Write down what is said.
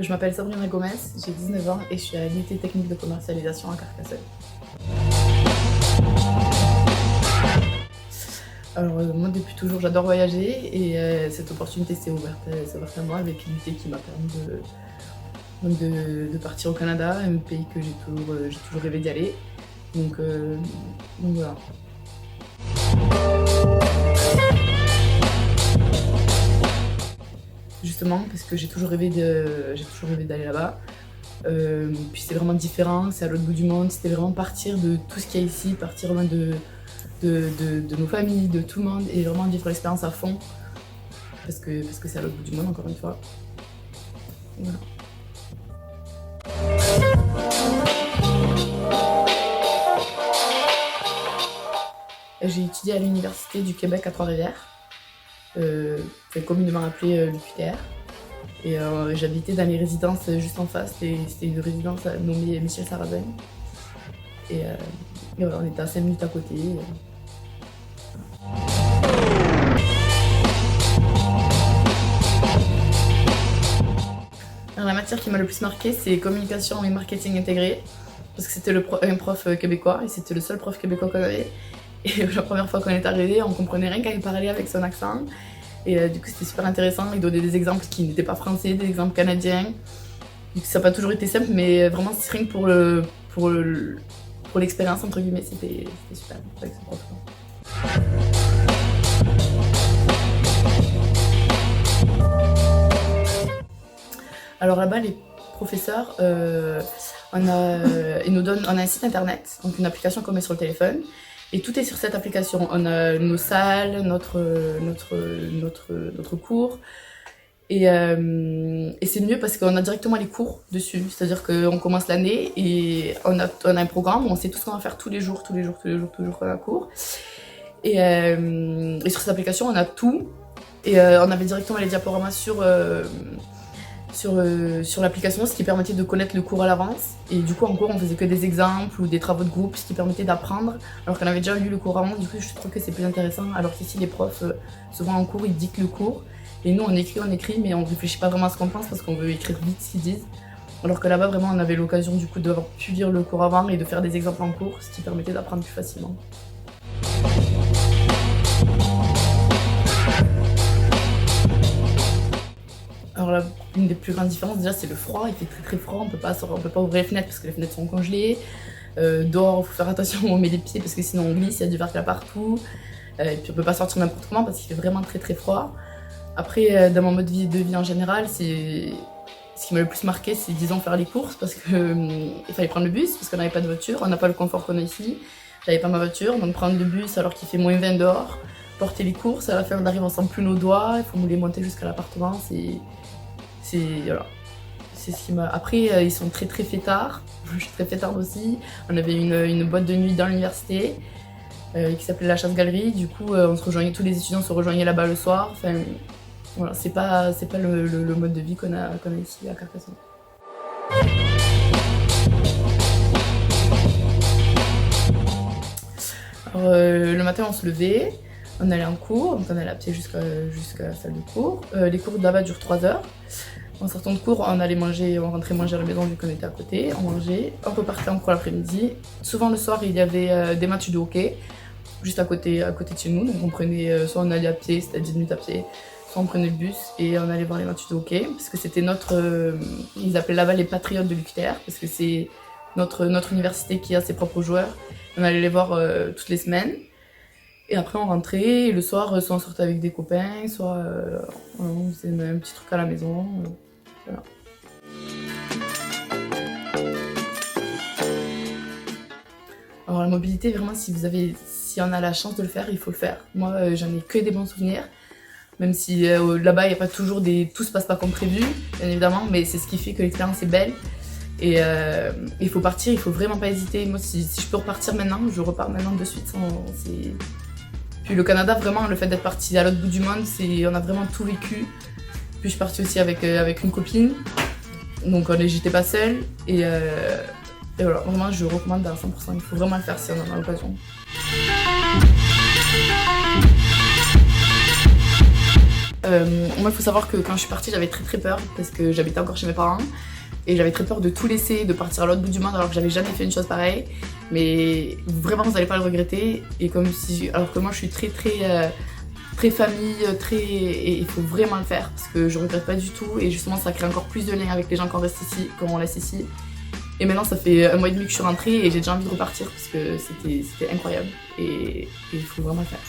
Je m'appelle Sabrina Gomez, j'ai 19 ans et je suis à l'unité technique de commercialisation à Carcassonne. Alors moi depuis toujours j'adore voyager et cette opportunité s'est ouverte à moi avec l'unité qui m'a permis de partir au Canada, un pays que j'ai toujours rêvé d'y aller. Donc voilà. Justement parce que j'ai toujours rêvé d'aller là-bas. Puis c'est vraiment différent, c'est à l'autre bout du monde, c'était vraiment partir de tout ce qu'il y a ici, partir loin de nos familles, de tout le monde et vraiment vivre l'expérience à fond parce que c'est à l'autre bout du monde encore une fois. Voilà. J'ai étudié à l'Université du Québec à Trois-Rivières, communément appelée l'UQTR. Et j'habitais dans les résidences juste en face, c'était une résidence nommée Michel Sarrazin. Et voilà, on était à 5 minutes à côté. Alors, la matière qui m'a le plus marquée, c'est communication et marketing intégré, parce que c'était un prof québécois et c'était le seul prof québécois qu'on avait. Et la première fois qu'on est arrivé, on comprenait rien quand il parlait avec son accent. Et du coup, c'était super intéressant. Il donnait des exemples qui n'étaient pas français, des exemples canadiens. Du coup, ça n'a pas toujours été simple, mais vraiment, c'est rien que pour l'expérience, entre guillemets, c'était super avec ce prof. Alors là-bas, les professeurs, on a un site internet, donc une application qu'on met sur le téléphone. Et tout est sur cette application. On a nos salles, notre cours. Et c'est mieux parce qu'on a directement les cours dessus. C'est-à-dire qu'on commence l'année et on a un programme où on sait tout ce qu'on va faire tous les jours qu'on a cours. Et sur cette application, on a tout. Et on avait directement les diaporamas sur l'application, ce qui permettait de connaître le cours à l'avance. Et du coup, en cours, on faisait que des exemples ou des travaux de groupe, ce qui permettait d'apprendre, alors qu'on avait déjà lu le cours avant. Du coup, je trouve que c'est plus intéressant. Alors qu'ici, les profs, souvent en cours, ils dictent le cours. Et nous, on écrit, mais on réfléchit pas vraiment à ce qu'on pense parce qu'on veut écrire vite ce qu'ils disent. Alors que là-bas, vraiment, on avait l'occasion du coup d'avoir pu lire le cours avant et de faire des exemples en cours, ce qui permettait d'apprendre plus facilement. Alors là, une des plus grandes différences déjà c'est le froid, il fait très froid, on peut pas ouvrir les fenêtres parce que les fenêtres sont congelées. Dehors, il faut faire attention où on met les pieds parce que sinon on glisse, il y a du verglas partout. Et puis on peut pas sortir n'importe comment parce qu'il fait vraiment très froid. Après, dans mon mode de vie en général, ce qui m'a le plus marqué, c'est disons faire les courses parce qu'il fallait prendre le bus parce qu'on n'avait pas de voiture, on n'a pas le confort qu'on a ici. J'avais pas ma voiture, donc prendre le bus alors qu'il fait moins 20 dehors, porter les courses, à la fin on arrive, on sent plus nos doigts, il faut nous les monter jusqu'à l'appartement, voilà. C'est ce qui m'a. Après, ils sont très fêtards. Je suis très fêtarde aussi. On avait une boîte de nuit dans l'université qui s'appelait la Chasse-Galerie. Du coup, tous les étudiants se rejoignaient là-bas le soir. Enfin, voilà, c'est pas le mode de vie qu'on a ici à Carcassonne. Alors, le matin, on se levait. On allait en cours, donc on allait à pied jusqu'à la salle de cours. Les cours là-bas durent 3 heures. En sortant de cours, on rentrait manger à la maison vu qu'on était à côté, on mangeait, on repartait en cours l'après-midi. Souvent le soir, il y avait des matchs de hockey, juste à côté de chez nous. Donc on prenait, soit on allait à pied, c'était 10 minutes à pied, soit on prenait le bus et on allait voir les matchs de hockey. Parce que c'était ils appelaient là-bas les patriotes de l'UQTR, parce que c'est notre université qui a ses propres joueurs. On allait les voir toutes les semaines. Et après on rentrait, et le soir, soit on sortait avec des copains, soit on faisait un petit truc à la maison. Voilà. Alors la mobilité, vraiment, si on a la chance de le faire, il faut le faire. Moi, j'en ai que des bons souvenirs, même si là-bas, il n'y a pas toujours tout se passe pas comme prévu, bien évidemment, mais c'est ce qui fait que l'expérience est belle. Et il faut partir, il faut vraiment pas hésiter. Moi, si je peux repartir maintenant, je repars maintenant de suite. Puis le Canada, vraiment, le fait d'être parti à l'autre bout du monde, on a vraiment tout vécu. Puis je suis partie aussi avec une copine, donc j'étais pas seule. Et voilà, vraiment, je recommande à 100%. Il faut vraiment le faire si on en a l'occasion. Moi, il faut savoir que quand je suis partie, j'avais très peur parce que j'habitais encore chez mes parents et j'avais très peur de tout laisser, de partir à l'autre bout du monde alors que j'avais jamais fait une chose pareille. Mais vraiment, vous n'allez pas le regretter. Et alors que moi, je suis très famille, et il faut vraiment le faire parce que je regrette pas du tout. Et justement, ça crée encore plus de liens avec les gens qu'on reste ici, quand on reste ici. Et maintenant, ça fait 1 mois et demi que je suis rentrée et j'ai déjà envie de repartir parce que c'était incroyable et il faut vraiment le faire.